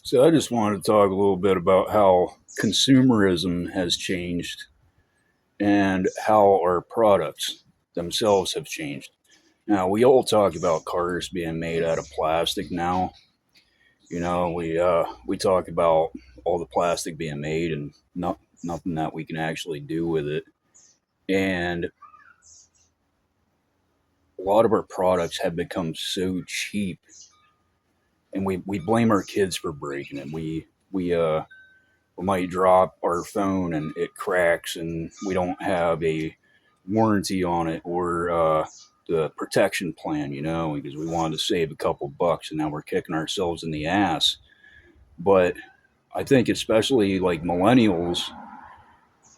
So I just wanted to talk a little bit about how consumerism has changed and how our products themselves have changed. Now, we all talk about cars being made out of plastic now. We talk about all the plastic being made and nothing that we can actually do with it. And a lot of our products have become so cheap, and we blame our kids for breaking it. We might drop our phone and it cracks and we don't have a warranty on it or the protection plan, because we wanted to save a couple bucks and now we're kicking ourselves in the ass. But I think especially like millennials,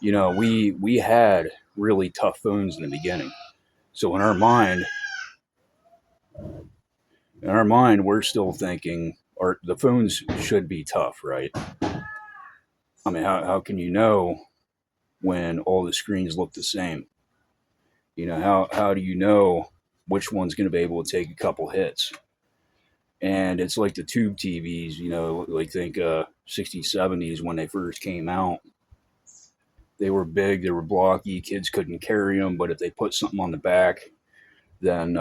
we had really tough phones in the beginning. So in our mind, we're still thinking the phones should be tough, right? I mean, how can you know when all the screens look the same? How do you know which one's going to be able to take a couple hits? And it's like the tube TVs, like think 60s, 70s when they first came out. They were big, they were blocky, kids couldn't carry them, but if they put something on the back, then,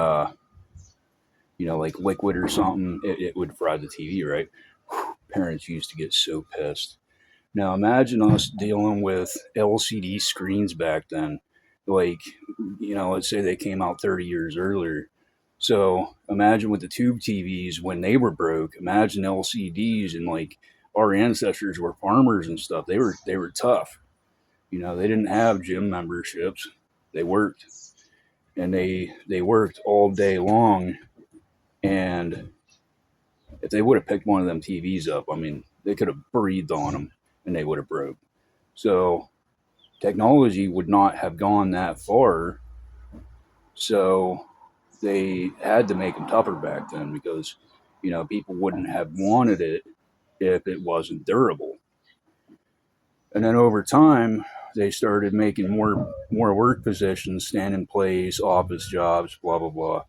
like liquid or something, it would fry the TV, right? Parents used to get so pissed. Now imagine us dealing with LCD screens back then. Like, let's say they came out 30 years earlier. So imagine with the tube TVs when they were broke. Imagine LCDs, and like our ancestors were farmers and stuff. They were tough. They didn't have gym memberships. They worked, and they worked all day long. And if they would have picked one of them TVs up, I mean, they could have breathed on them and they would have broke. So technology would not have gone that far. So they had to make them tougher back then because, people wouldn't have wanted it if it wasn't durable. And then over time, they started making more work positions, stand in place, office jobs, blah blah blah.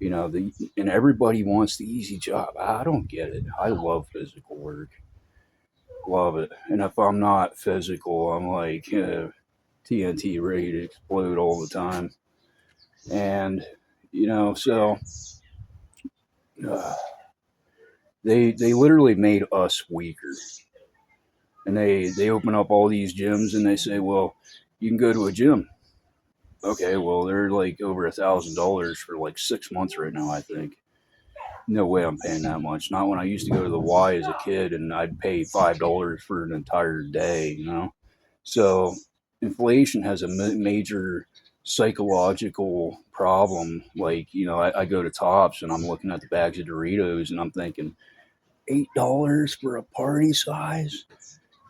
And everybody wants the easy job. I don't get it. I love physical work, love it. And if I'm not physical, I'm like TNT ready to explode all the time. And so uh, they literally made us weaker. And they open up all these gyms and they say, well, you can go to a gym. Okay, well they're like over $1,000 for like 6 months right now, I think. No way I'm paying that much. Not when I used to go to the Y as a kid and I'd pay $5 for an entire day. So inflation has a major psychological problem. Like, I go to Tops and I'm looking at the bags of Doritos and I'm thinking, $8 for a party size?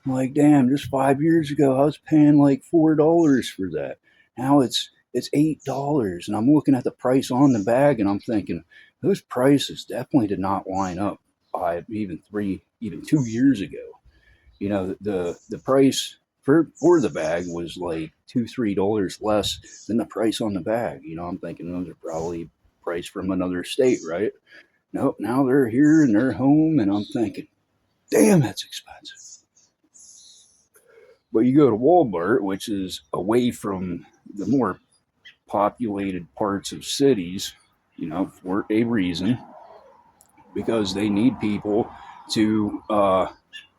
I'm like, damn, just 5 years ago, I was paying like $4 for that. Now it's $8. And I'm looking at the price on the bag and I'm thinking, those prices definitely did not line up even 2 years ago. The price for the bag was like $2, $3 less than the price on the bag. I'm thinking those are probably priced from another state, right? Nope, now they're here and they're home, and I'm thinking, damn, that's expensive. But you go to Walmart, which is away from the more populated parts of cities, for a reason, because they need people to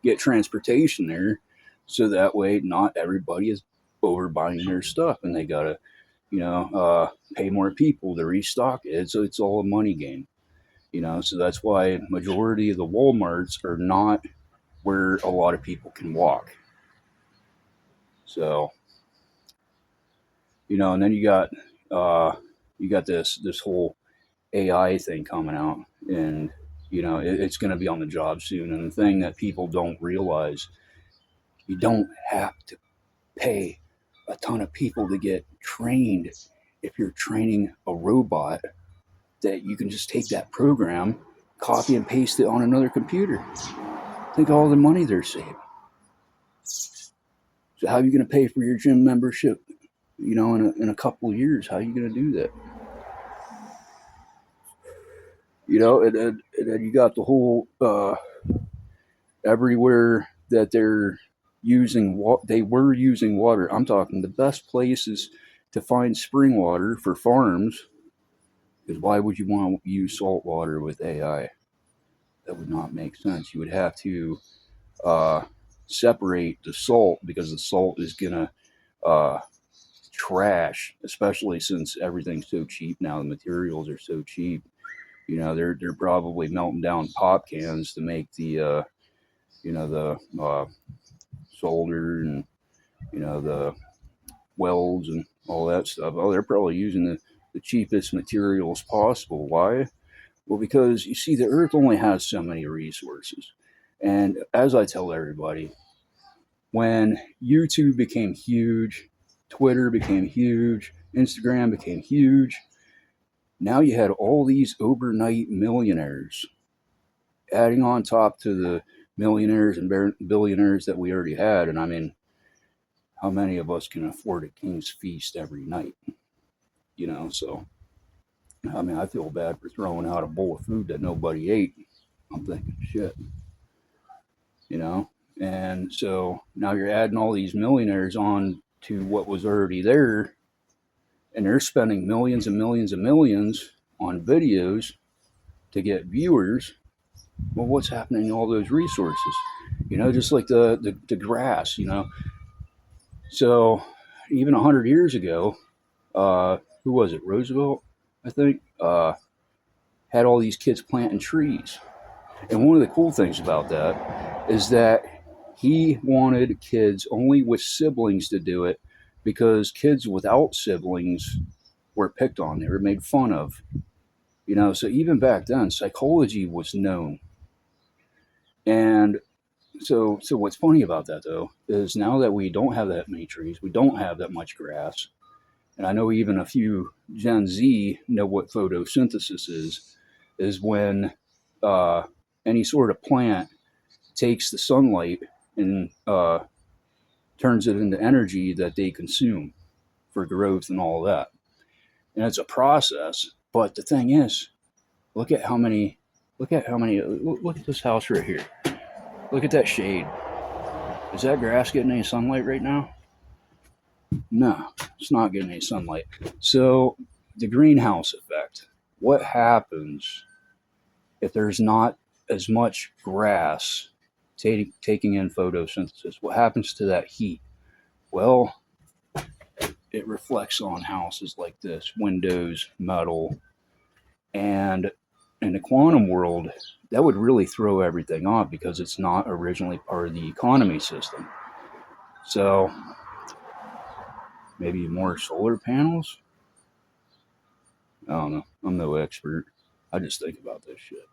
get transportation there, so that way not everybody is overbuying their stuff, and they gotta, pay more people to restock it. So it's all a money game, So that's why majority of the WalMarts are not where a lot of people can walk. So and then you got this whole AI thing coming out, and it's going to be on the job soon. And the thing that people don't realize, you don't have to pay a ton of people to get trained. If you're training a robot, that you can just take that program, copy and paste it on another computer. Think of all the money they're saving. So how are you going to pay for your gym membership? In a couple of years, how are you going to do that? And then you got the whole everywhere that they were using water. I'm talking the best places to find spring water for farms, because why would you want to use salt water with AI? That would not make sense. You would have to uh, separate the salt, because the salt is gonna uh, trash, especially since everything's so cheap now. The materials are so cheap. You know, they're probably melting down pop cans to make the solder and the welds and all that stuff. Oh, they're probably using the cheapest materials possible. Why? Well, because you see, the earth only has so many resources. And as I tell everybody, when YouTube became huge, Twitter became huge, Instagram became huge, now you had all these overnight millionaires adding on top to the millionaires and billionaires that we already had. And I mean, how many of us can afford a king's feast every night? So I mean, I feel bad for throwing out a bowl of food that nobody ate. I'm thinking, shit, you know? And so now you're adding all these millionaires on to what was already there, and they're spending millions and millions and millions on videos to get viewers. Well, what's happening to all those resources? Just like the grass, So even 100 years ago, who was it? Roosevelt, I think, had all these kids planting trees. And one of the cool things about that is that he wanted kids only with siblings to do it, because kids without siblings were picked on. They were made fun of. So even back then, psychology was known. And so what's funny about that, though, is now that we don't have that many trees, we don't have that much grass, and I know even a few Gen Z know what photosynthesis is when any sort of plant takes the sunlight and turns it into energy that they consume for growth and all that. And it's a process. But the thing is, look at how many, look at how many, look at this house right here. Look at that shade. Is that grass getting any sunlight right now? No, it's not getting any sunlight. So the greenhouse effect. What happens if there's not as much grass taking in photosynthesis? What happens to that heat? Well, it reflects on houses like this, windows, metal, and in the quantum world, that would really throw everything off, because it's not originally part of the economy system. So maybe more solar panels? I don't know. I'm no expert. I just think about this shit.